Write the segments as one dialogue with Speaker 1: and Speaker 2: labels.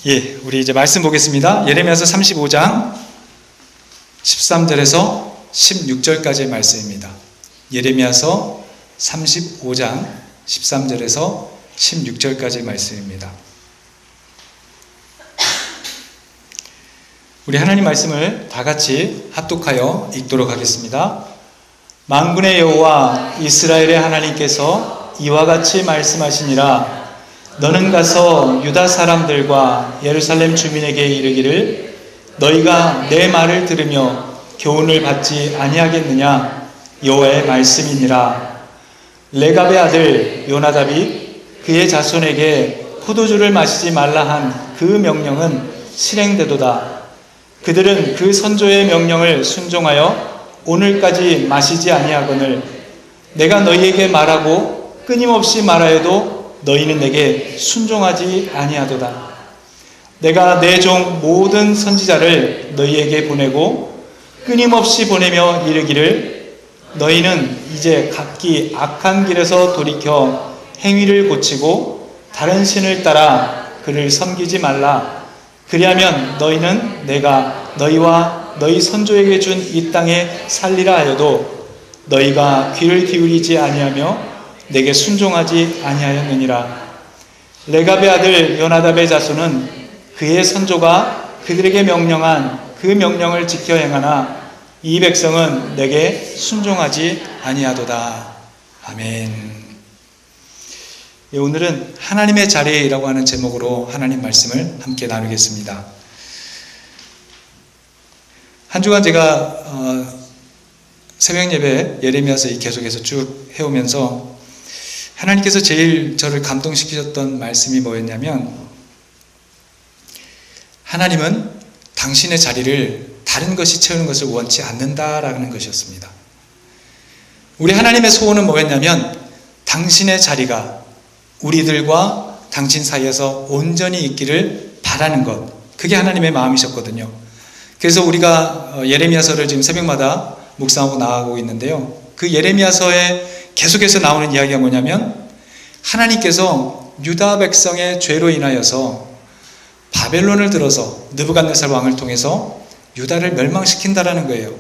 Speaker 1: 예, 우리 이제 말씀 보겠습니다. 예레미야서 35장 13절에서 16절까지의 말씀입니다. 예레미야서 35장 13절에서 16절까지의 말씀입니다. 우리 하나님 말씀을 다 같이 합독하여 읽도록 하겠습니다. 만군의 여호와 이스라엘의 하나님께서 이와 같이 말씀하시니라. 너는 가서 유다 사람들과 예루살렘 주민에게 이르기를 너희가 내 말을 들으며 교훈을 받지 아니하겠느냐. 여호와의 말씀이니라. 레갑의 아들 요나답이 그의 자손에게 포도주를 마시지 말라 한 그 명령은 실행되도다. 그들은 그 선조의 명령을 순종하여 오늘까지 마시지 아니하거늘 내가 너희에게 말하고 끊임없이 말하여도 너희는 내게 순종하지 아니하도다. 내가 내 종 모든 선지자를 너희에게 보내고 끊임없이 보내며 이르기를 너희는 이제 각기 악한 길에서 돌이켜 행위를 고치고 다른 신을 따라 그를 섬기지 말라. 그리하면 너희는 내가 너희와 너희 선조에게 준 이 땅에 살리라 하여도 너희가 귀를 기울이지 아니하며 내게 순종하지 아니하였느니라. 레갑의 아들 요나답의 자손은 그의 선조가 그들에게 명령한 그 명령을 지켜 행하나 이 백성은 내게 순종하지 아니하도다. 아멘. 예, 오늘은 하나님의 자리라고 하는 제목으로 하나님 말씀을 함께 나누겠습니다. 한 주간 제가 새벽 예배 예레미야서 계속해서 쭉 해오면서 하나님께서 제일 저를 감동시키셨던 말씀이 뭐였냐면 하나님은 당신의 자리를 다른 것이 채우는 것을 원치 않는다라는 것이었습니다. 우리 하나님의 소원은 뭐였냐면 당신의 자리가 우리들과 당신 사이에서 온전히 있기를 바라는 것, 그게 하나님의 마음이셨거든요. 그래서 우리가 예레미야서를 지금 새벽마다 묵상하고 나아가고 있는데요, 그 예레미야서에 계속해서 나오는 이야기가 뭐냐면 하나님께서 유다 백성의 죄로 인하여서 바벨론을 들어서 느부갓네살 왕을 통해서 유다를 멸망시킨다라는 거예요.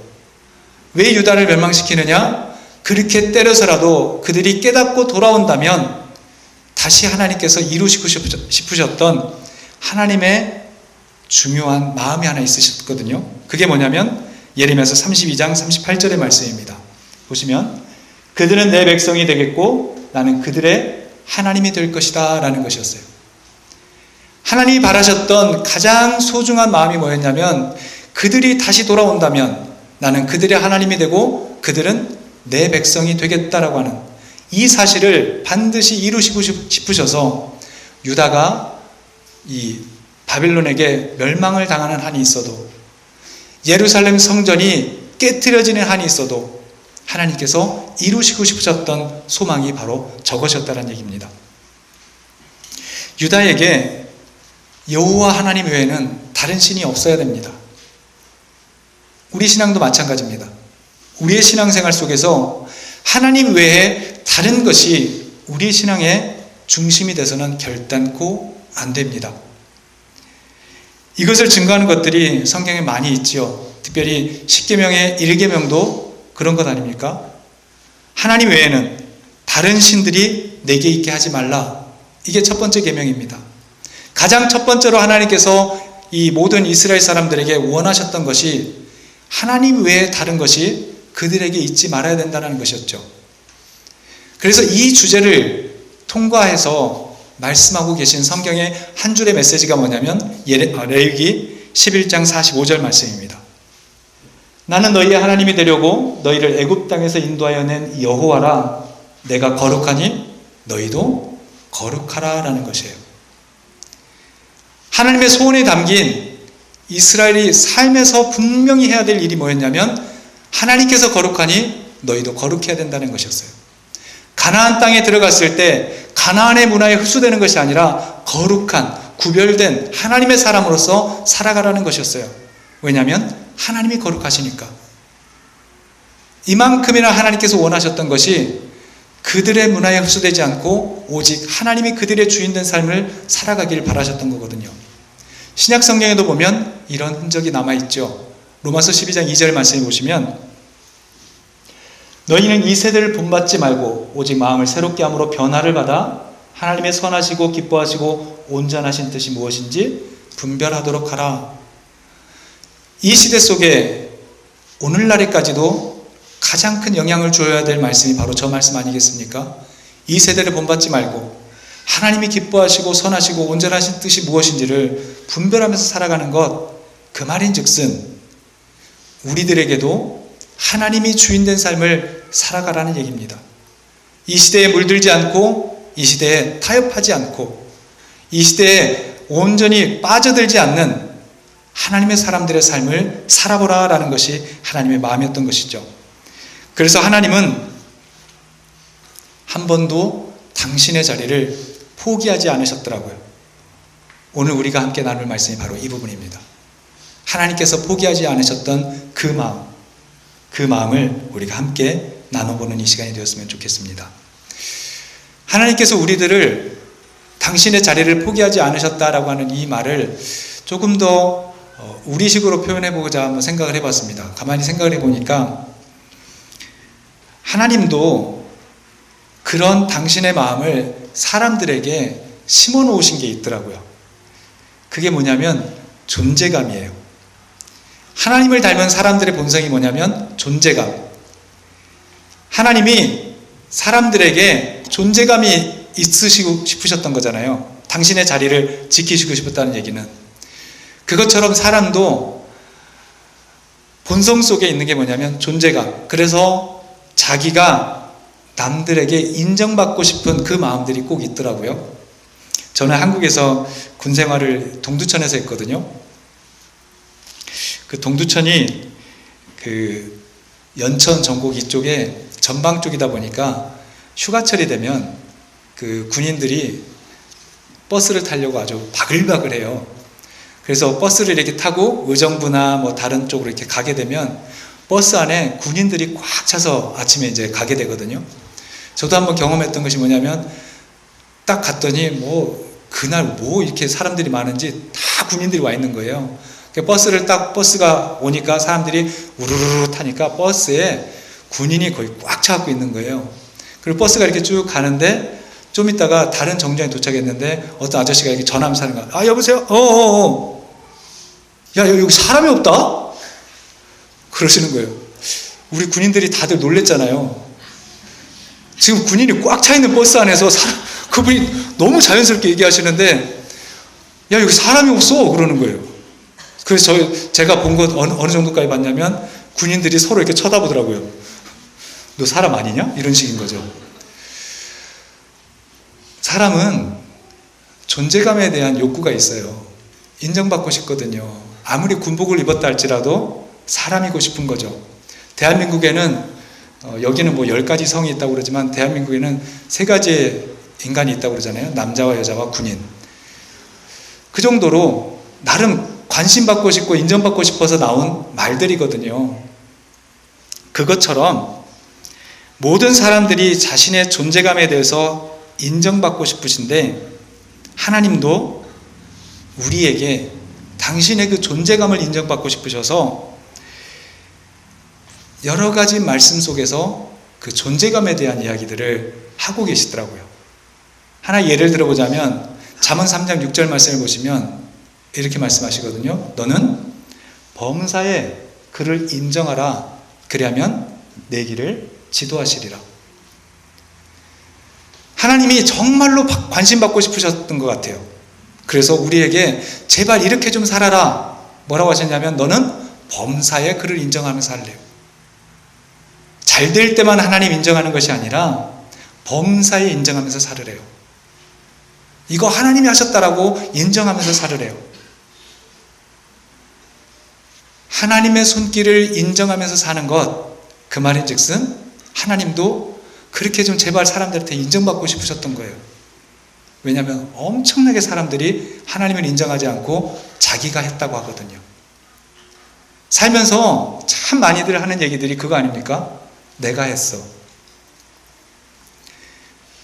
Speaker 1: 왜 유다를 멸망시키느냐? 그렇게 때려서라도 그들이 깨닫고 돌아온다면 다시 하나님께서 이루시고 싶으셨던 하나님의 중요한 마음이 하나 있으셨거든요. 그게 뭐냐면 예레미야서 32장 38절의 말씀입니다. 보시면 그들은 내 백성이 되겠고 나는 그들의 하나님이 될 것이다 라는 것이었어요. 하나님이 바라셨던 가장 소중한 마음이 뭐였냐면 그들이 다시 돌아온다면 나는 그들의 하나님이 되고 그들은 내 백성이 되겠다라고 하는 이 사실을 반드시 이루시고 싶으셔서 유다가 이 바빌론에게 멸망을 당하는 한이 있어도 예루살렘 성전이 깨트려지는 한이 있어도 하나님께서 이루시고 싶으셨던 소망이 바로 저것이었다는 얘기입니다. 유다에게 여호와 하나님 외에는 다른 신이 없어야 됩니다. 우리 신앙도 마찬가지입니다. 우리의 신앙생활 속에서 하나님 외에 다른 것이 우리 신앙의 중심이 돼서는 결단코 안 됩니다. 이것을 증거하는 것들이 성경에 많이 있지요. 특별히 10계명의 1계명도 그런 것 아닙니까? 하나님 외에는 다른 신들이 내게 있게 하지 말라. 이게 첫 번째 계명입니다. 가장 첫 번째로 하나님께서 이 모든 이스라엘 사람들에게 원하셨던 것이 하나님 외에 다른 것이 그들에게 있지 말아야 된다는 것이었죠. 그래서 이 주제를 통과해서 말씀하고 계신 성경의 한 줄의 메시지가 뭐냐면 레위기 11장 45절 말씀입니다. 나는 너희의 하나님이 되려고 너희를 애굽 땅에서 인도하여 낸 여호와라. 내가 거룩하니 너희도 거룩하라 라는 것이에요. 하나님의 소원에 담긴 이스라엘이 삶에서 분명히 해야 될 일이 뭐였냐면 하나님께서 거룩하니 너희도 거룩해야 된다는 것이었어요. 가나안 땅에 들어갔을 때 가나안의 문화에 흡수되는 것이 아니라 거룩한 구별된 하나님의 사람으로서 살아가라는 것이었어요. 왜냐하면 하나님이 거룩하시니까. 이만큼이나 하나님께서 원하셨던 것이 그들의 문화에 흡수되지 않고 오직 하나님이 그들의 주인된 삶을 살아가기를 바라셨던 거거든요. 신약 성경에도 보면 이런 흔적이 남아있죠. 로마서 12장 2절 말씀해 보시면 너희는 이 세대를 본받지 말고 오직 마음을 새롭게 함으로 변화를 받아 하나님의 선하시고 기뻐하시고 온전하신 뜻이 무엇인지 분별하도록 하라. 이 시대 속에 오늘날에까지도 가장 큰 영향을 줘야 될 말씀이 바로 저 말씀 아니겠습니까? 이 세대를 본받지 말고 하나님이 기뻐하시고 선하시고 온전하신 뜻이 무엇인지를 분별하면서 살아가는 것, 그 말인즉슨 우리들에게도 하나님이 주인된 삶을 살아가라는 얘기입니다. 이 시대에 물들지 않고 이 시대에 타협하지 않고 이 시대에 온전히 빠져들지 않는 하나님의 사람들의 삶을 살아보라라는 것이 하나님의 마음이었던 것이죠. 그래서 하나님은 한 번도 당신의 자리를 포기하지 않으셨더라고요. 오늘 우리가 함께 나눌 말씀이 바로 이 부분입니다. 하나님께서 포기하지 않으셨던 그 마음을 우리가 함께 나눠보는 이 시간이 되었으면 좋겠습니다. 하나님께서 우리들을 당신의 자리를 포기하지 않으셨다라고 하는 이 말을 조금 더 우리식으로 표현해보고자 한번 생각을 해봤습니다. 가만히 생각을 해보니까 하나님도 그런 당신의 마음을 사람들에게 심어 놓으신 게 있더라고요. 그게 뭐냐면 존재감이에요. 하나님을 닮은 사람들의 본성이 뭐냐면 존재감. 하나님이 사람들에게 존재감이 있으시고 싶으셨던 거잖아요. 당신의 자리를 지키시고 싶었다는 얘기는. 그것처럼 사람도 본성 속에 있는 게 뭐냐면 존재감. 그래서 자기가 남들에게 인정받고 싶은 그 마음들이 꼭 있더라고요. 저는 한국에서 군 생활을 동두천에서 했거든요. 그 동두천이 그 연천 전곡 이쪽에 전방 쪽이다 보니까 휴가철이 되면 그 군인들이 버스를 타려고 아주 바글바글해요. 그래서 버스를 이렇게 타고 의정부나 뭐 다른 쪽으로 이렇게 가게 되면 버스 안에 군인들이 꽉 차서 아침에 이제 가게 되거든요. 저도 한번 경험했던 것이 뭐냐면 딱 갔더니 그날 이렇게 사람들이 많은지 다 군인들이 와 있는 거예요. 버스가 오니까 사람들이 우르르 타니까 버스에 군인이 거의 꽉 차갖고 있는 거예요. 그리고 버스가 이렇게 쭉 가는데 좀 있다가 다른 정류장에 도착했는데 어떤 아저씨가 이렇게 전화하면서 하는 거야. 여보세요? 야, 여기 사람이 없다? 그러시는 거예요. 우리 군인들이 다들 놀랬잖아요. 지금 군인이 꽉 차 있는 버스 안에서 그분이 너무 자연스럽게 얘기하시는데 야, 여기 사람이 없어 그러는 거예요. 그래서 제가 본 것 어느 정도까지 봤냐면 군인들이 서로 이렇게 쳐다보더라고요. 너 사람 아니냐? 이런 식인 거죠. 사람은 존재감에 대한 욕구가 있어요. 인정받고 싶거든요. 아무리 군복을 입었다 할지라도 사람이고 싶은 거죠. 대한민국에는 여기는 10가지 성이 있다고 그러지만 대한민국에는 3가지의 인간이 있다고 그러잖아요. 남자와 여자와 군인. 그 정도로 나름 관심받고 싶고 인정받고 싶어서 나온 말들이거든요. 그것처럼 모든 사람들이 자신의 존재감에 대해서 인정받고 싶으신데 하나님도 우리에게 당신의 그 존재감을 인정받고 싶으셔서 여러 가지 말씀 속에서 그 존재감에 대한 이야기들을 하고 계시더라고요. 하나 예를 들어보자면 잠언 3장 6절 말씀을 보시면 이렇게 말씀하시거든요. 너는 범사에 그를 인정하라. 그리하면 내 길을 지도하시리라. 하나님이 정말로 관심받고 싶으셨던 것 같아요. 그래서 우리에게 제발 이렇게 좀 살아라. 뭐라고 하셨냐면 너는 범사에 그를 인정하면서 살래요. 잘 될 때만 하나님 인정하는 것이 아니라 범사에 인정하면서 살으래요. 이거 하나님이 하셨다라고 인정하면서 살으래요. 하나님의 손길을 인정하면서 사는 것, 그 말인즉슨 하나님도 그렇게 좀 제발 사람들한테 인정받고 싶으셨던 거예요. 왜냐하면 엄청나게 사람들이 하나님을 인정하지 않고 자기가 했다고 하거든요. 살면서 참 많이들 하는 얘기들이 그거 아닙니까? 내가 했어.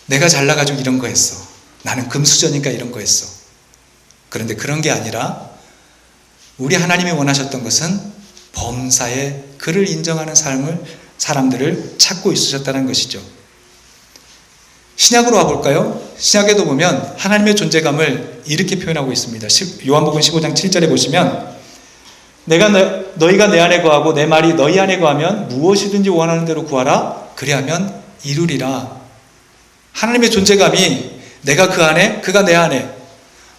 Speaker 1: 내가 잘나가지고 이런 거 했어. 나는 금수저니까 이런 거 했어. 그런데 그런 게 아니라 우리 하나님이 원하셨던 것은 범사에 그를 인정하는 사람들을 찾고 있으셨다는 것이죠. 신약으로 와볼까요? 신약에도 보면 하나님의 존재감을 이렇게 표현하고 있습니다. 요한복음 15장 7절에 보시면 너희가 내 안에 거하고 내 말이 너희 안에 거하면 무엇이든지 원하는 대로 구하라. 그리하면 이루리라. 하나님의 존재감이 내가 그 안에, 그가 내 안에,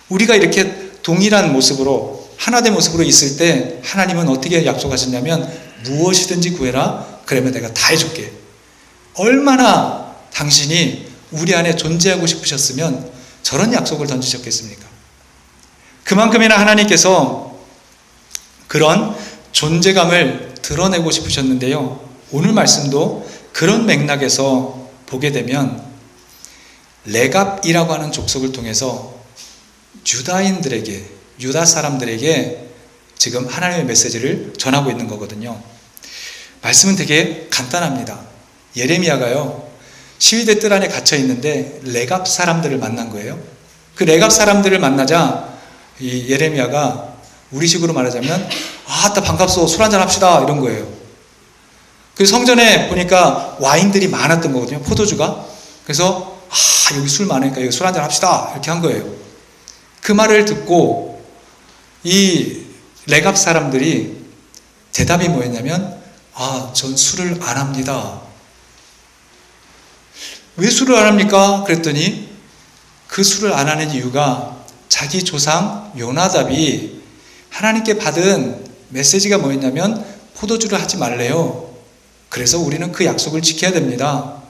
Speaker 1: 우리가 이렇게 동일한 모습으로 하나된 모습으로 있을 때 하나님은 어떻게 약속하셨냐면 무엇이든지 구해라. 그러면 내가 다 해줄게. 얼마나 당신이 우리 안에 존재하고 싶으셨으면 저런 약속을 던지셨겠습니까? 그만큼이나 하나님께서 그런 존재감을 드러내고 싶으셨는데요. 오늘 말씀도 그런 맥락에서 보게 되면 레갑이라고 하는 족속을 통해서 유다 사람들에게 지금 하나님의 메시지를 전하고 있는 거거든요. 말씀은 되게 간단합니다. 예레미야가요, 시위대 뜰 안에 갇혀 있는데 레갑 사람들을 만난 거예요. 그 레갑 사람들을 만나자 이 예레미야가 우리식으로 말하자면 아따 반갑소, 술 한잔 합시다, 이런 거예요. 그 성전에 보니까 와인들이 많았던 거거든요. 포도주가. 그래서 여기 술 많으니까 여기 술 한잔 합시다, 이렇게 한 거예요. 그 말을 듣고 이 레갑 사람들이 대답이 뭐였냐면 전 술을 안 합니다. 왜 술을 안 합니까? 그랬더니 그 술을 안 하는 이유가 자기 조상 요나답이 하나님께 받은 메시지가 뭐였냐면 포도주를 하지 말래요. 그래서 우리는 그 약속을 지켜야 됩니다.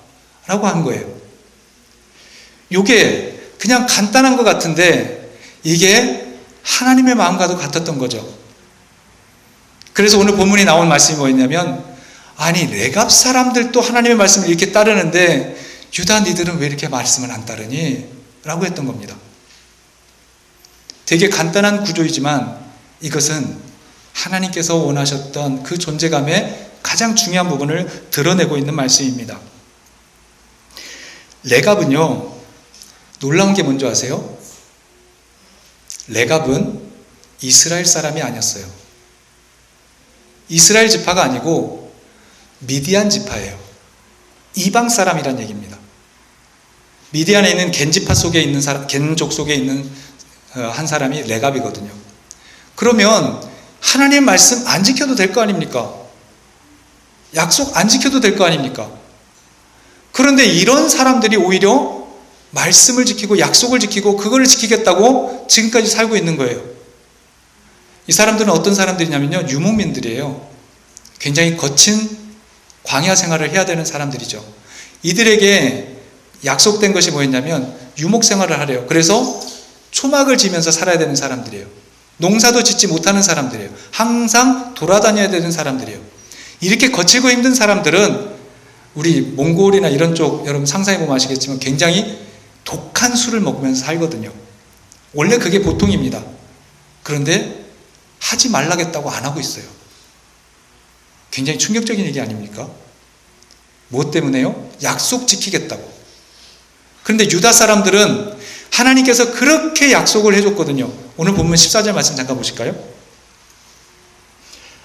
Speaker 1: 라고 한 거예요. 이게 그냥 간단한 것 같은데 이게 하나님의 마음과도 같았던 거죠. 그래서 오늘 본문에 나온 말씀이 뭐였냐면 레갑 사람들도 하나님의 말씀을 이렇게 따르는데 유다 니들은 왜 이렇게 말씀을 안 따르니? 라고 했던 겁니다. 되게 간단한 구조이지만 이것은 하나님께서 원하셨던 그 존재감의 가장 중요한 부분을 드러내고 있는 말씀입니다. 레갑은요, 놀라운 게 뭔지 아세요? 레갑은 이스라엘 사람이 아니었어요. 이스라엘 지파가 아니고 미디안 지파예요. 이방 사람이란 얘기입니다. 미디안에 있는 겐지파 속에 있는 사람, 겐족 속에 있는 한 사람이 레갑이거든요. 그러면 하나님 말씀 안 지켜도 될 거 아닙니까? 약속 안 지켜도 될 거 아닙니까? 그런데 이런 사람들이 오히려 말씀을 지키고 약속을 지키고 그걸 지키겠다고 지금까지 살고 있는 거예요. 이 사람들은 어떤 사람들이냐면요, 유목민들이에요. 굉장히 거친 광야 생활을 해야 되는 사람들이죠. 이들에게 약속된 것이 뭐였냐면 유목 생활을 하래요. 그래서 초막을 지면서 살아야 되는 사람들이에요. 농사도 짓지 못하는 사람들이에요. 항상 돌아다녀야 되는 사람들이에요. 이렇게 거칠고 힘든 사람들은 우리 몽골이나 이런 쪽 여러분 상상해보면 아시겠지만 굉장히 독한 술을 먹으면서 살거든요. 원래 그게 보통입니다. 그런데 하지 말라겠다고 안 하고 있어요. 굉장히 충격적인 얘기 아닙니까? 무엇 때문에요? 약속 지키겠다고. 그런데 유다 사람들은 하나님께서 그렇게 약속을 해줬거든요. 오늘 본문 14절 말씀 잠깐 보실까요?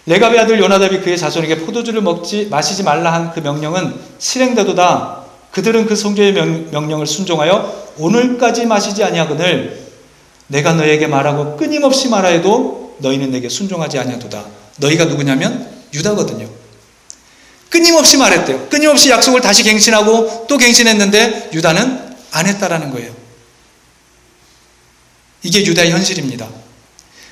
Speaker 1: 레갑의 아들 요나답이 그의 자손에게 포도주를 마시지 말라 한 그 명령은 실행되도다. 그들은 그 성조의 명령을 순종하여 오늘까지 마시지 아니하거늘 내가 너에게 말하고 끊임없이 말하여도 너희는 내게 순종하지 아니하도다. 너희가 누구냐면 유다거든요. 끊임없이 말했대요. 끊임없이 약속을 다시 갱신하고 또 갱신했는데 유다는 안 했다라는 거예요. 이게 유다의 현실입니다.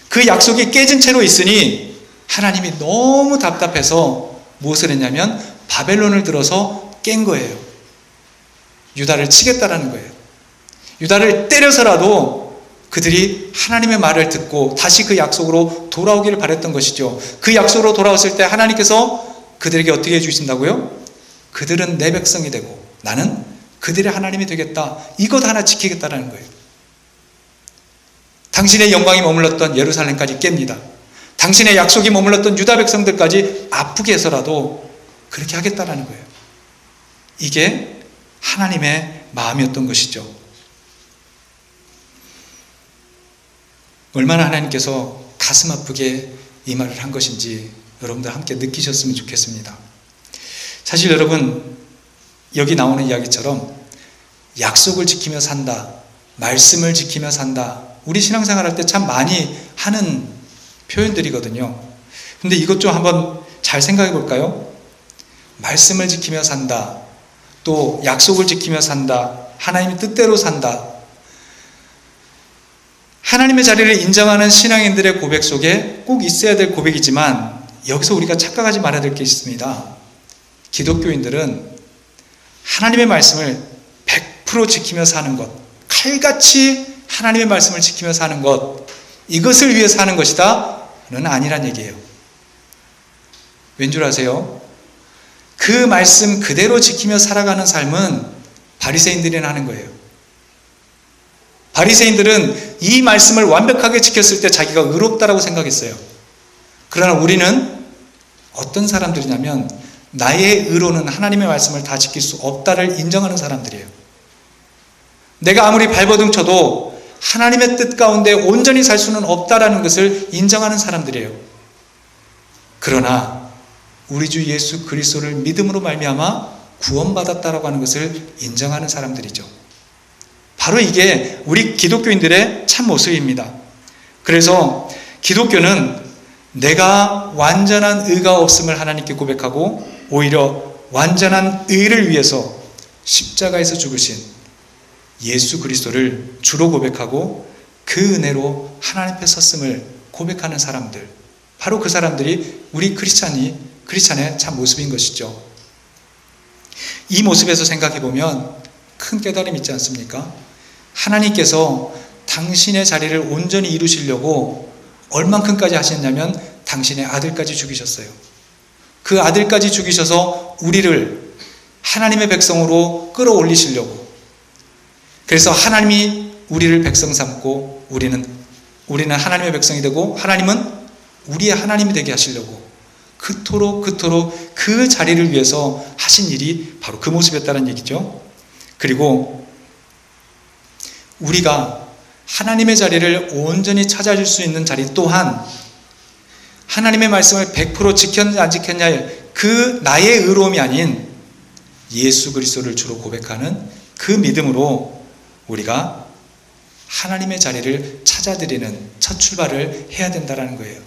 Speaker 1: 그 약속이 깨진 채로 있으니 하나님이 너무 답답해서 무엇을 했냐면 바벨론을 들어서 깬 거예요. 유다를 치겠다라는 거예요. 유다를 때려서라도 그들이 하나님의 말을 듣고 다시 그 약속으로 돌아오기를 바랬던 것이죠. 그 약속으로 돌아왔을 때 하나님께서 그들에게 어떻게 해주신다고요? 그들은 내 백성이 되고 나는 그들의 하나님이 되겠다. 이것 하나 지키겠다라는 거예요. 당신의 영광이 머물렀던 예루살렘까지 깹니다. 당신의 약속이 머물렀던 유다 백성들까지 아프게 해서라도 그렇게 하겠다라는 거예요. 이게 하나님의 마음이었던 것이죠. 얼마나 하나님께서 가슴 아프게 이 말을 한 것인지 여러분들 함께 느끼셨으면 좋겠습니다. 사실 여러분, 여기 나오는 이야기처럼 약속을 지키며 산다, 말씀을 지키며 산다, 우리 신앙생활 할 때 참 많이 하는 표현들이거든요. 근데 이것 좀 한번 잘 생각해 볼까요? 말씀을 지키며 산다, 또 약속을 지키며 산다, 하나님의 뜻대로 산다. 하나님의 자리를 인정하는 신앙인들의 고백 속에 꼭 있어야 될 고백이지만, 여기서 우리가 착각하지 말아야 될 게 있습니다. 기독교인들은 하나님의 말씀을 100% 지키며 사는 것, 칼같이 하나님의 말씀을 지키며 사는 것, 이것을 위해 사는 것이다 는 아니란 얘기예요. 왠 줄 아세요? 그 말씀 그대로 지키며 살아가는 삶은 바리새인들이 하는 거예요. 바리새인들은 이 말씀을 완벽하게 지켰을 때 자기가 의롭다라고 생각했어요. 그러나 우리는 어떤 사람들이냐면 나의 의로는 하나님의 말씀을 다 지킬 수 없다를 인정하는 사람들이에요. 내가 아무리 발버둥 쳐도 하나님의 뜻 가운데 온전히 살 수는 없다라는 것을 인정하는 사람들이에요. 그러나 우리 주 예수 그리스도를 믿음으로 말미암아 구원받았다라고 하는 것을 인정하는 사람들이죠. 바로 이게 우리 기독교인들의 참 모습입니다. 그래서 기독교는 내가 완전한 의가 없음을 하나님께 고백하고 오히려 완전한 의를 위해서 십자가에서 죽으신 예수 그리스도를 주로 고백하고 그 은혜로 하나님 앞에 섰음을 고백하는 사람들, 바로 그 사람들이 우리 크리스찬의 참 모습인 것이죠. 이 모습에서 생각해보면 큰 깨달음이 있지 않습니까? 하나님께서 당신의 자리를 온전히 이루시려고 얼만큼까지 하셨냐면 당신의 아들까지 죽이셨어요. 그 아들까지 죽이셔서 우리를 하나님의 백성으로 끌어올리시려고. 그래서 하나님이 우리를 백성 삼고 우리는 하나님의 백성이 되고 하나님은 우리의 하나님이 되게 하시려고 그토록 그 자리를 위해서 하신 일이 바로 그 모습이었다는 얘기죠. 그리고 우리가 하나님의 자리를 온전히 찾아줄 수 있는 자리 또한 하나님의 말씀을 100% 지켰냐 안 지켰냐의 그 나의 의로움이 아닌 예수 그리스도를 주로 고백하는 그 믿음으로 우리가 하나님의 자리를 찾아드리는 첫 출발을 해야 된다는 거예요.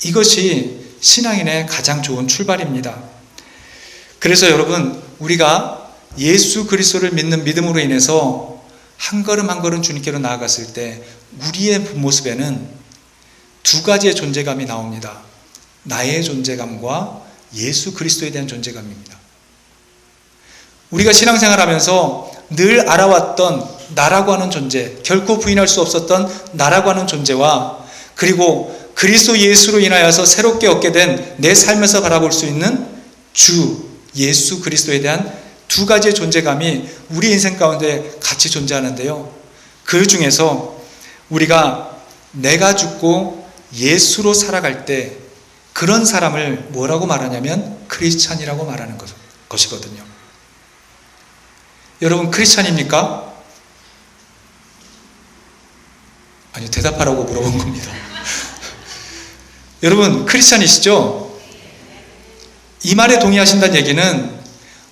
Speaker 1: 이것이 신앙인의 가장 좋은 출발입니다. 그래서 여러분, 우리가 예수 그리스도를 믿는 믿음으로 인해서 한 걸음 한 걸음 주님께로 나아갔을 때 우리의 모습에는 두 가지의 존재감이 나옵니다. 나의 존재감과 예수 그리스도에 대한 존재감입니다. 우리가 신앙생활하면서 늘 알아왔던 나라고 하는 존재, 결코 부인할 수 없었던 나라고 하는 존재와 그리고 그리스도 예수로 인하여서 새롭게 얻게 된 내 삶에서 바라볼 수 있는 주 예수 그리스도에 대한 두 가지의 존재감이 우리 인생 가운데 같이 존재하는데요. 그 중에서 우리가 내가 죽고 예수로 살아갈 때 그런 사람을 뭐라고 말하냐면 크리스찬이라고 말하는 것이거든요. 여러분 크리스찬입니까? 아니, 대답하라고 물어본 겁니다. 여러분 크리스찬이시죠? 이 말에 동의하신다는 얘기는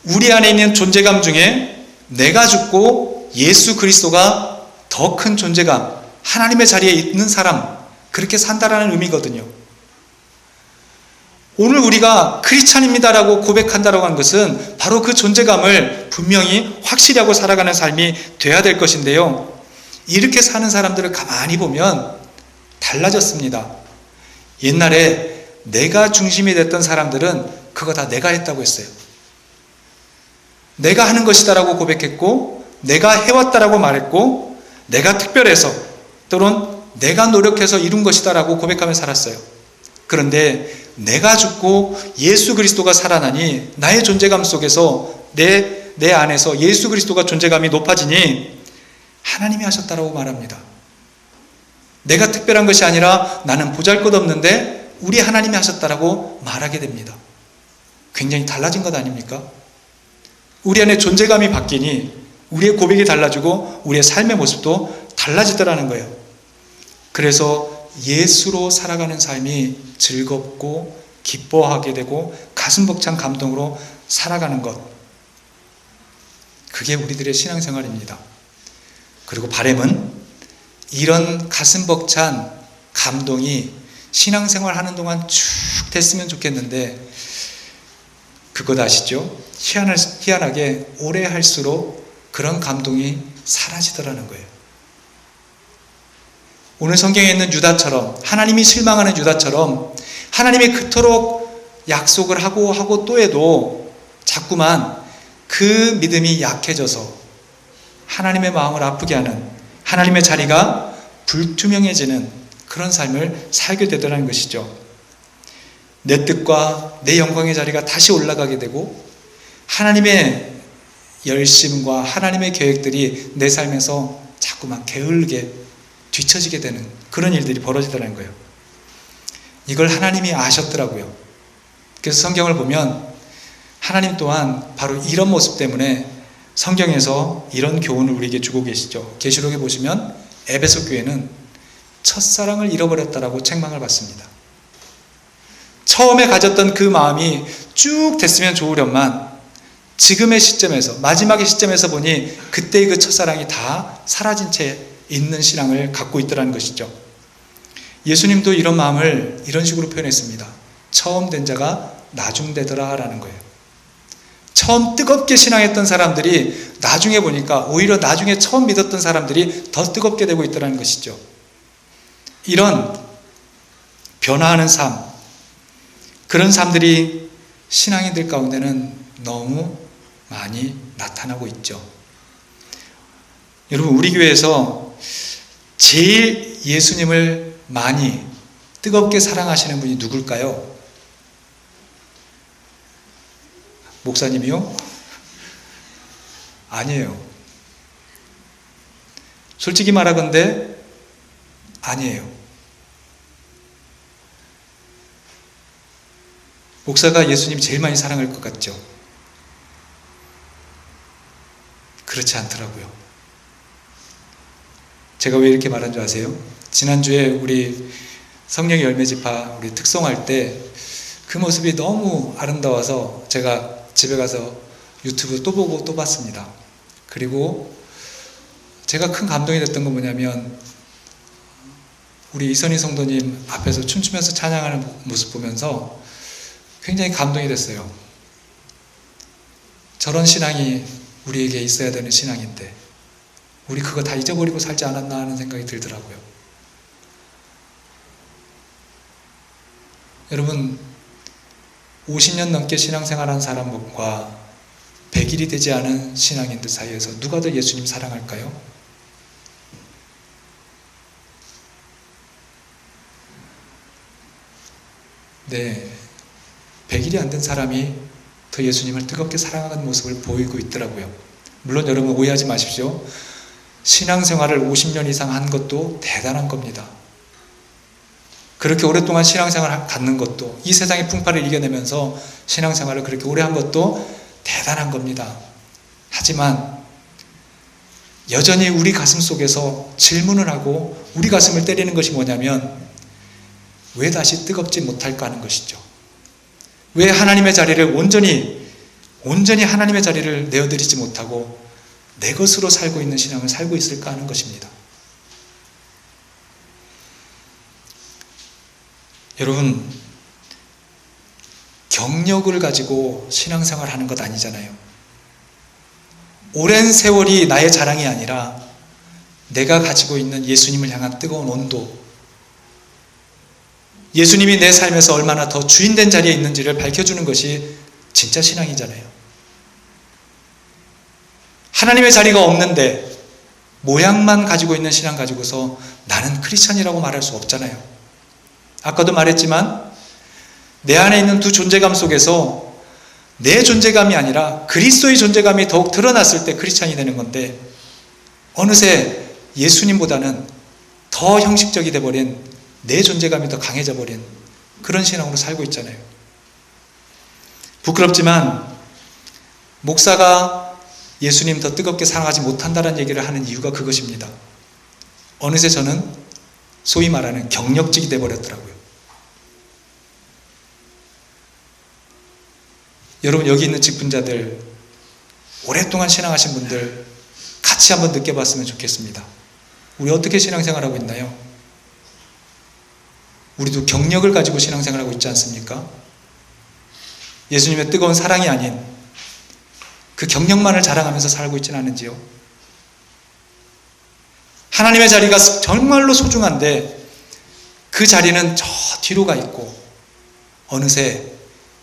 Speaker 1: 우리 안에 있는 존재감 중에 내가 죽고 예수 그리스도가 더 큰 존재감, 하나님의 자리에 있는 사람, 그렇게 산다라는 의미거든요. 오늘 우리가 크리스찬입니다라고 고백한다라고 하는 것은 바로 그 존재감을 분명히 확실히 하고 살아가는 삶이 돼야 될 것인데요. 이렇게 사는 사람들을 가만히 보면 달라졌습니다. 옛날에 내가 중심이 됐던 사람들은 그거 다 내가 했다고 했어요. 내가 하는 것이다라고 고백했고 내가 해왔다라고 말했고 내가 특별해서 또는 내가 노력해서 이룬 것이다라고 고백하며 살았어요. 그런데 내가 죽고 예수 그리스도가 살아나니 나의 존재감 속에서 내 안에서 예수 그리스도가 존재감이 높아지니 하나님이 하셨다라고 말합니다. 내가 특별한 것이 아니라 나는 보잘것없는데 우리 하나님이 하셨다라고 말하게 됩니다. 굉장히 달라진 것 아닙니까? 우리 안에 존재감이 바뀌니 우리의 고백이 달라지고 우리의 삶의 모습도 달라지더라는 거예요. 그래서 예수로 살아가는 삶이 즐겁고 기뻐하게 되고 가슴 벅찬 감동으로 살아가는 것, 그게 우리들의 신앙생활입니다. 그리고 바람은 이런 가슴 벅찬 감동이 신앙생활 하는 동안 쭉 됐으면 좋겠는데, 그것 아시죠? 희한하게 오래 할수록 그런 감동이 사라지더라는 거예요. 오늘 성경에 있는 유다처럼, 하나님이 실망하는 유다처럼 하나님이 그토록 약속을 하고 또 해도 자꾸만 그 믿음이 약해져서 하나님의 마음을 아프게 하는, 하나님의 자리가 불투명해지는 그런 삶을 살게 되더라는 것이죠. 내 뜻과 내 영광의 자리가 다시 올라가게 되고 하나님의 열심과 하나님의 계획들이 내 삶에서 자꾸만 게을르게 뒤처지게 되는 그런 일들이 벌어지더라는 거예요. 이걸 하나님이 아셨더라고요. 그래서 성경을 보면 하나님 또한 바로 이런 모습 때문에 성경에서 이런 교훈을 우리에게 주고 계시죠. 계시록에 보시면 에베소 교회는 첫사랑을 잃어버렸다라고 책망을 받습니다. 처음에 가졌던 그 마음이 쭉 됐으면 좋으련만 지금의 시점에서, 마지막의 시점에서 보니 그때의 그 첫사랑이 다 사라진 채 있는 신앙을 갖고 있더라는 것이죠. 예수님도 이런 마음을 이런 식으로 표현했습니다. 처음 된 자가 나중 되더라 라는 거예요. 처음 뜨겁게 신앙했던 사람들이 나중에 보니까 오히려 나중에 처음 믿었던 사람들이 더 뜨겁게 되고 있더라는 것이죠. 이런 변화하는 삶, 그런 삶들이 신앙인들 가운데는 너무 많이 나타나고 있죠. 여러분, 우리 교회에서 제일 예수님을 많이 뜨겁게 사랑하시는 분이 누굴까요? 목사님이요? 아니에요. 솔직히 말하건대 아니에요. 목사가 예수님 제일 많이 사랑할 것 같죠? 그렇지 않더라고요. 제가 왜 이렇게 말한 줄 아세요? 지난주에 우리 성령의 열매 집파 우리 특송할 때 그 모습이 너무 아름다워서 제가 집에 가서 유튜브 또 보고 또 봤습니다. 그리고 제가 큰 감동이 됐던 건 뭐냐면 우리 이선희 성도님 앞에서 춤추면서 찬양하는 모습 보면서 굉장히 감동이 됐어요. 저런 신앙이 우리에게 있어야 되는 신앙인데 우리 그거 다 잊어버리고 살지 않았나 하는 생각이 들더라고요. 여러분, 50년 넘게 신앙생활한 사람과 100일이 되지 않은 신앙인들 사이에서 누가 더 예수님 사랑할까요? 네, 100일이 안 된 사람이 더 예수님을 뜨겁게 사랑하는 모습을 보이고 있더라고요. 물론 여러분 오해하지 마십시오. 신앙생활을 50년 이상 한 것도 대단한 겁니다. 그렇게 오랫동안 신앙생활을 갖는 것도, 이 세상의 풍파를 이겨내면서 신앙생활을 그렇게 오래 한 것도 대단한 겁니다. 하지만 여전히 우리 가슴 속에서 질문을 하고 우리 가슴을 때리는 것이 뭐냐면 왜 다시 뜨겁지 못할까 하는 것이죠. 왜 하나님의 자리를 온전히 하나님의 자리를 내어드리지 못하고 내 것으로 살고 있는 신앙을 살고 있을까 하는 것입니다. 여러분, 경력을 가지고 신앙생활 하는 것 아니잖아요. 오랜 세월이 나의 자랑이 아니라 내가 가지고 있는 예수님을 향한 뜨거운 온도, 예수님이 내 삶에서 얼마나 더 주인된 자리에 있는지를 밝혀주는 것이 진짜 신앙이잖아요. 하나님의 자리가 없는데 모양만 가지고 있는 신앙 가지고서 나는 크리스찬이라고 말할 수 없잖아요. 아까도 말했지만 내 안에 있는 두 존재감 속에서 내 존재감이 아니라 그리스도의 존재감이 더욱 드러났을 때 크리스찬이 되는 건데 어느새 예수님보다는 더 형식적이 돼버린 내 존재감이 더 강해져 버린 그런 신앙으로 살고 있잖아요. 부끄럽지만 목사가 예수님 더 뜨겁게 사랑하지 못한다는 얘기를 하는 이유가 그것입니다. 어느새 저는 소위 말하는 경력직이 돼버렸더라고요. 여러분, 여기 있는 직분자들, 오랫동안 신앙하신 분들 같이 한번 느껴봤으면 좋겠습니다. 우리 어떻게 신앙생활하고 있나요? 우리도 경력을 가지고 신앙생활하고 있지 않습니까? 예수님의 뜨거운 사랑이 아닌 그 경력만을 자랑하면서 살고 있지는 않은지요? 하나님의 자리가 정말로 소중한데 그 자리는 저 뒤로 가 있고 어느새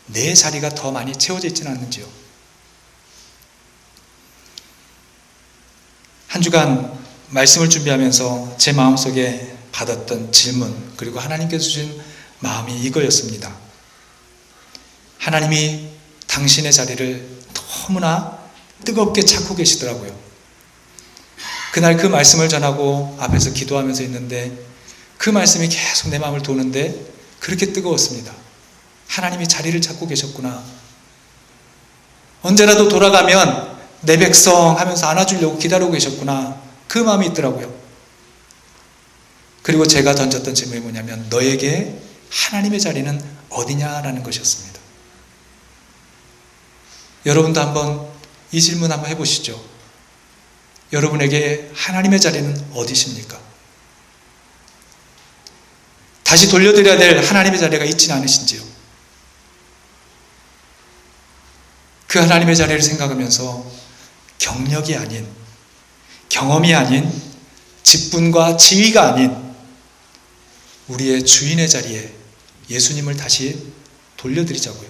Speaker 1: 내 자리가 더 많이 채워져 있지는 않는지요? 한 주간 말씀을 준비하면서 제 마음속에 받았던 질문, 그리고 하나님께서 주신 마음이 이거였습니다. 하나님이 당신의 자리를 너무나 뜨겁게 찾고 계시더라고요. 그날 그 말씀을 전하고 앞에서 기도하면서 있는데 그 말씀이 계속 내 마음을 도는데 그렇게 뜨거웠습니다. 하나님이 자리를 찾고 계셨구나. 언제라도 돌아가면 내 백성 하면서 안아주려고 기다리고 계셨구나. 그 마음이 있더라고요. 그리고 제가 던졌던 질문이 뭐냐면 너에게 하나님의 자리는 어디냐라는 것이었습니다. 여러분도 한번 이 질문 한번 해보시죠. 여러분에게 하나님의 자리는 어디십니까? 다시 돌려드려야 될 하나님의 자리가 있지는 않으신지요? 그 하나님의 자리를 생각하면서 경력이 아닌, 경험이 아닌, 직분과 지위가 아닌 우리의 주인의 자리에 예수님을 다시 돌려드리자고요.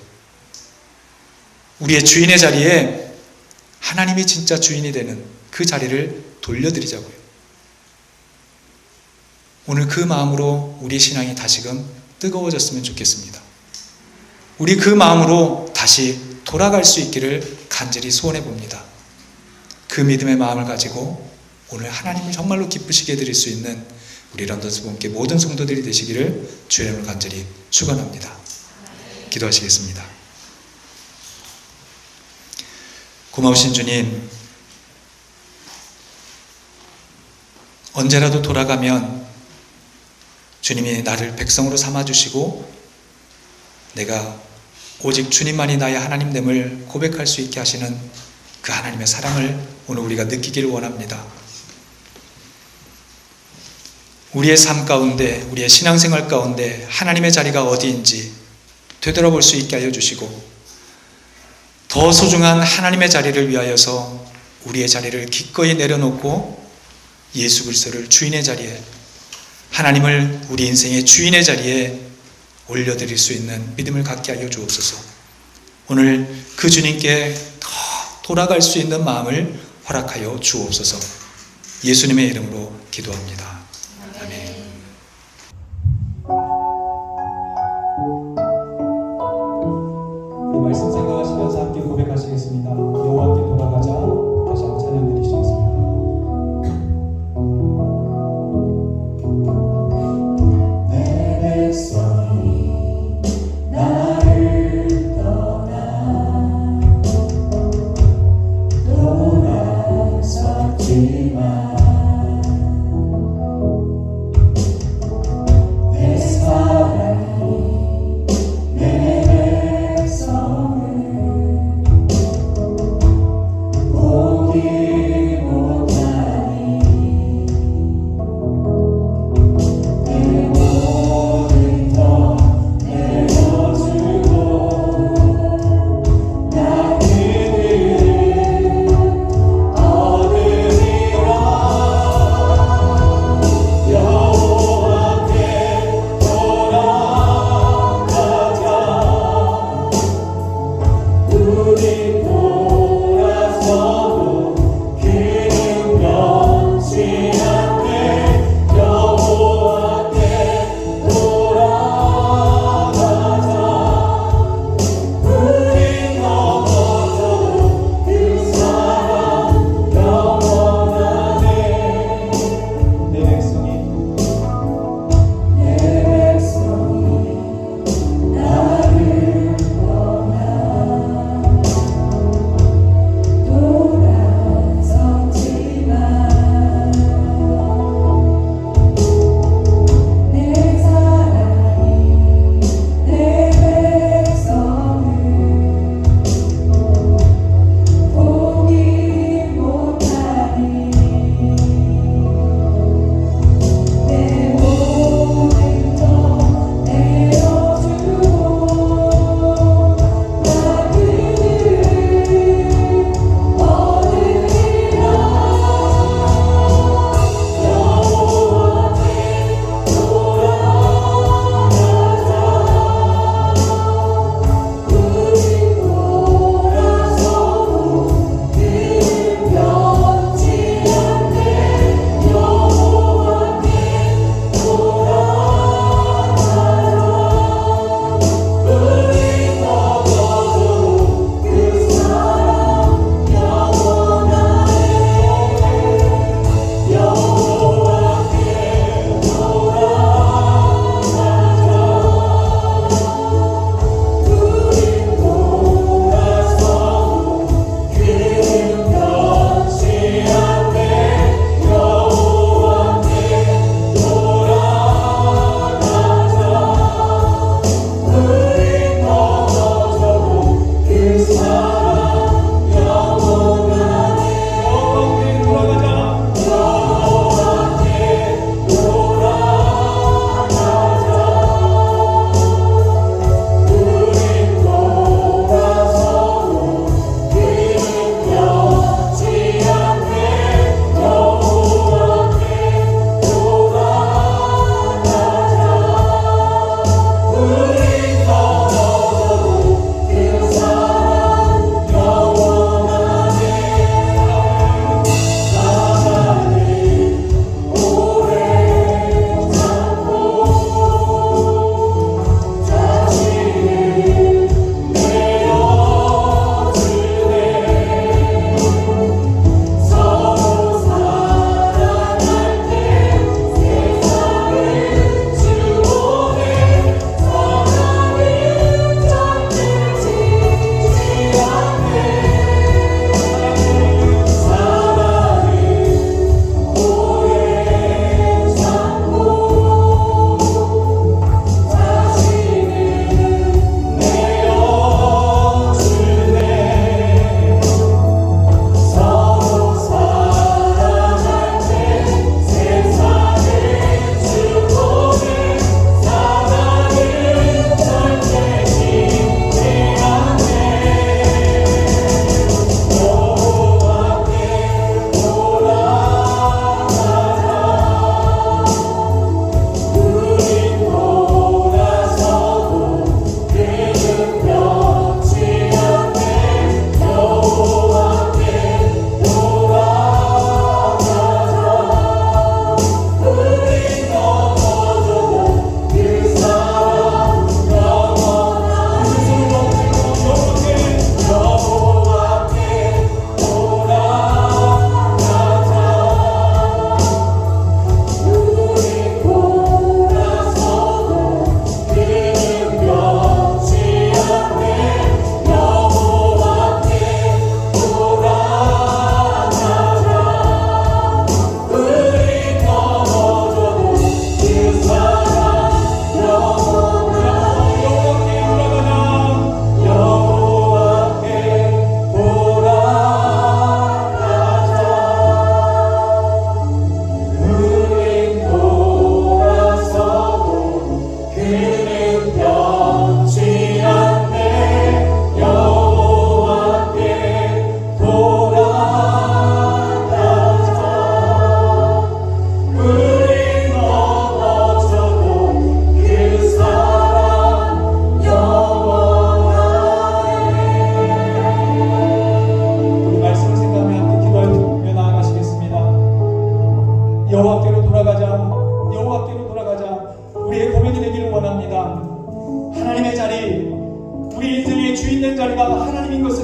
Speaker 1: 우리의 주인의 자리에 하나님이 진짜 주인이 되는 그 자리를 돌려드리자고요. 오늘 그 마음으로 우리 신앙이 다시금 뜨거워졌으면 좋겠습니다. 우리 그 마음으로 다시 돌아갈 수 있기를 간절히 소원해 봅니다. 그 믿음의 마음을 가지고 오늘 하나님을 정말로 기쁘시게 해드릴 수 있는 우리 런던스 본교회 모든 성도들이 되시기를 주의 이름으로 간절히 축원합니다. 기도하시겠습니다. 고마우신 주님, 언제라도 돌아가면 주님이 나를 백성으로 삼아주시고 내가 오직 주님만이 나의 하나님됨을 고백할 수 있게 하시는 그 하나님의 사랑을 오늘 우리가 느끼기를 원합니다. 우리의 삶 가운데, 우리의 신앙생활 가운데 하나님의 자리가 어디인지 되돌아볼 수 있게 하여 주시고 더 소중한 하나님의 자리를 위하여서 우리의 자리를 기꺼이 내려놓고 예수 그리스도를 주인의 자리에, 하나님을 우리 인생의 주인의 자리에 올려드릴 수 있는 믿음을 갖게 하여 주옵소서. 오늘 그 주님께 더 돌아갈 수 있는 마음을 허락하여 주옵소서. 예수님의 이름으로 기도합니다. 아멘. 말씀 생각하시면서 함께 고백하시겠습니다. 여호와께 돌아가자. 다시 한번 찬양 드리시겠습니다.
Speaker 2: 내 백성이 나를 떠나 돌아섰지만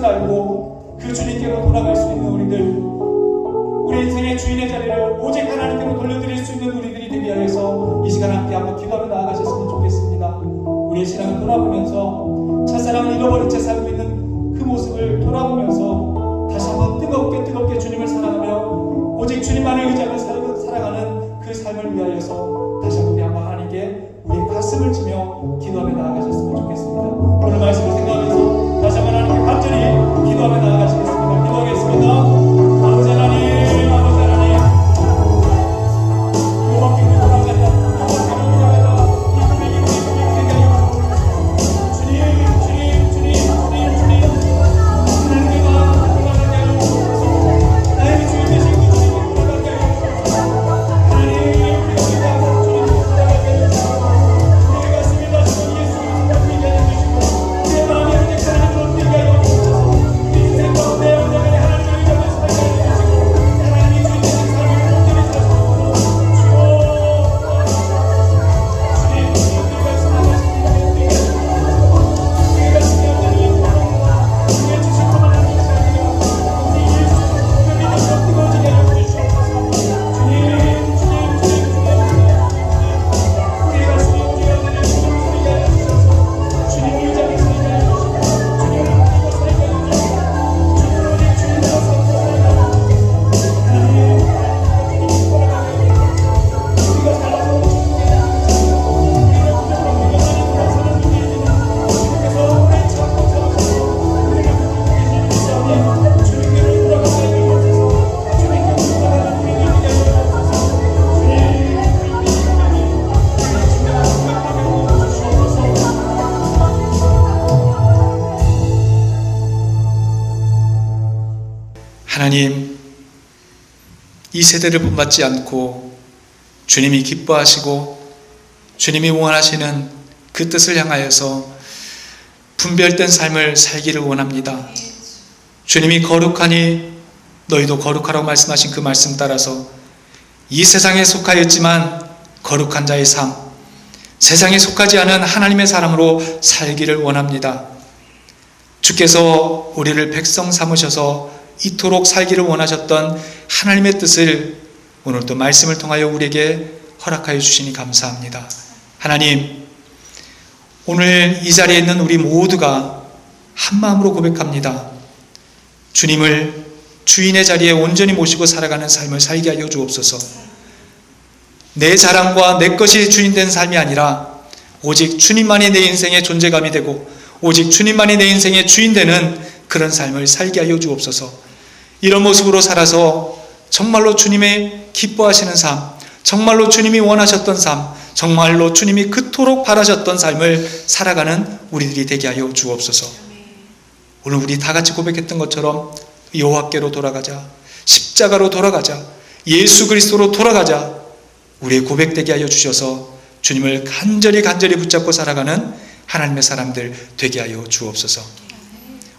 Speaker 1: 것을 알고 그 주님께로 돌아갈 수 있는 우리들, 우리 인생의 주인의 자리를 오직 하나님께로 돌려드릴 수 있는 우리들이 되기 위해서 이 시간 함께 한번 기도하며 나아가셨으면 좋겠습니다. 우리의 신앙을 돌아보면서 첫사랑을 잃어버린 채 살고 있는 그 모습을 돌아보면서 다시 한번 뜨겁게 주님을 사랑하며 오직 주님만을 의지하며 살아가는 그 삶을 위하여서 다시 한번 우리 한번 하나님께 우리의 가슴을 치며 기도하며 나아가셨으면 좋겠습니다. 오늘 말씀을 생각하면서 다시 한번 하나님께 간절히 기도하며 나아가시겠습니다. 기도하겠습니다. 아버지 하나님, 아버지 하나님, 요한계를 돌아가자, 요한계를 돌아가자, 이 고백이 주님, 하나님께 마음을 돌아가게 하여 주옵소서. 나의 주인 되신 그 주님께 돌아가게 하여 주옵소서. 하나님, 우리가 기도하고 주님께 돌아가게 하여 주옵소서. 우리의 가슴이 다시 한번 예수 그리스도를 믿게 하여 주시고 우리의 마음이 오직 하나님을 믿게 하여 주옵소서. 우리 인생 가운데 오늘의 하나님을 의지하며 살게 하여 주시고 하나님이 주인 되신 삶을 온전히 살 수 있도록 주여 주님, 우리가 사랑하시는 우리의 가슴이 온전히 우리의 주신 것만 하나님 사랑하여 우리 예수 그리스도를 믿음으로 뜨거워지게 하여 주시옵소서. 우리의 가슴이 온전히 주님을 살게 하여 주셔서 주님을 의지하며 살게 하여 주시고 주님을 믿고 살게 하여 주시고 주님을 오직 주님으로 삼고 살게 하여 주시고 하나님, 주님이 돌아가게 하여 주시고 우리가 살아서 주님께 우리를 부족한 우리가 돌아서는 우리에게는 주님께서 우리를 찾고 찾으셔서 우리를 붙들고 계시는 이 시간에 주님께로 돌아가게 하여 주옵소서. 주님께로 돌아가는 우리를 되게 하여 주옵소서. 주님, 우리 주님을 고백하게 하여 주시옵소서. 하나님, 이 세대를 본받지 않고 주님이 기뻐하시고 주님이 원하시는 그 뜻을 향하여서 분별된 삶을 살기를 원합니다. 주님이 거룩하니 너희도 거룩하라고 말씀하신 그 말씀 따라서 이 세상에 속하였지만 거룩한 자의 삶, 세상에 속하지 않은 하나님의 사람으로 살기를 원합니다. 주께서 우리를 백성 삼으셔서 이토록 살기를 원하셨던 하나님의 뜻을 오늘도 말씀을 통하여 우리에게 허락하여 주시니 감사합니다. 하나님, 오늘 이 자리에 있는 우리 모두가 한 마음으로 고백합니다. 주님을 주인의 자리에 온전히 모시고 살아가는 삶을 살게 하여 주옵소서. 내 자랑과 내 것이 주인된 삶이 아니라 오직 주님만이 내 인생의 존재감이 되고 오직 주님만이 내 인생의 주인 되는 그런 삶을 살게 하여 주옵소서. 이런 모습으로 살아서 정말로 주님의 기뻐하시는 삶, 정말로 주님이 원하셨던 삶, 정말로 주님이 그토록 바라셨던 삶을 살아가는 우리들이 되게 하여 주옵소서. 오늘 우리 다 같이 고백했던 것처럼 여호와께로 돌아가자, 십자가로 돌아가자, 예수 그리스도로 돌아가자, 우리의 고백되게 하여 주셔서 주님을 간절히 붙잡고 살아가는 하나님의 사람들 되게 하여 주옵소서.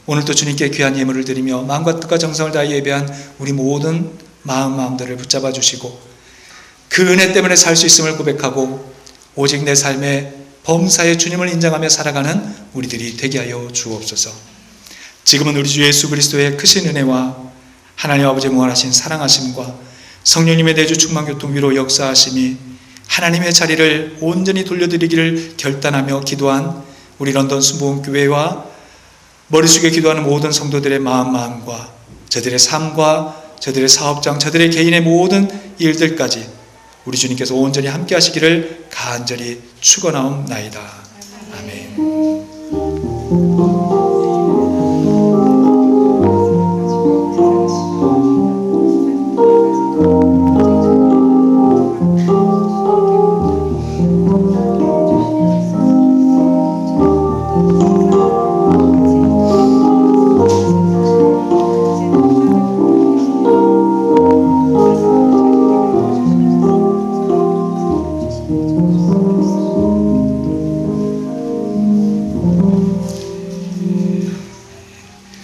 Speaker 1: 오늘도 주님께 귀한 예물을 드리며 마음과 뜻과 정성을 다해 예배한 우리 모든 마음들을 붙잡아 주시고 그 은혜 때문에 살 수 있음을 고백하고 오직 내 삶의 범사에 주님을 인정하며 살아가는 우리들이 되게 하여 주옵소서. 지금은 우리 주 예수 그리스도의 크신 은혜와 하나님 아버지의 무한하신 사랑하심과 성령님의 내주 충만 교통 위로 역사하심이 하나님의 자리를 온전히 돌려드리기를 결단하며 기도한 우리 런던 순복음교회와 머리 숙여 기도하는 모든 성도들의 마음과 저들의 삶과 저들의 사업장, 저들의 개인의 모든 일들까지 우리 주님께서 온전히 함께 하시기를 간절히 축원하옵나이다. 아멘.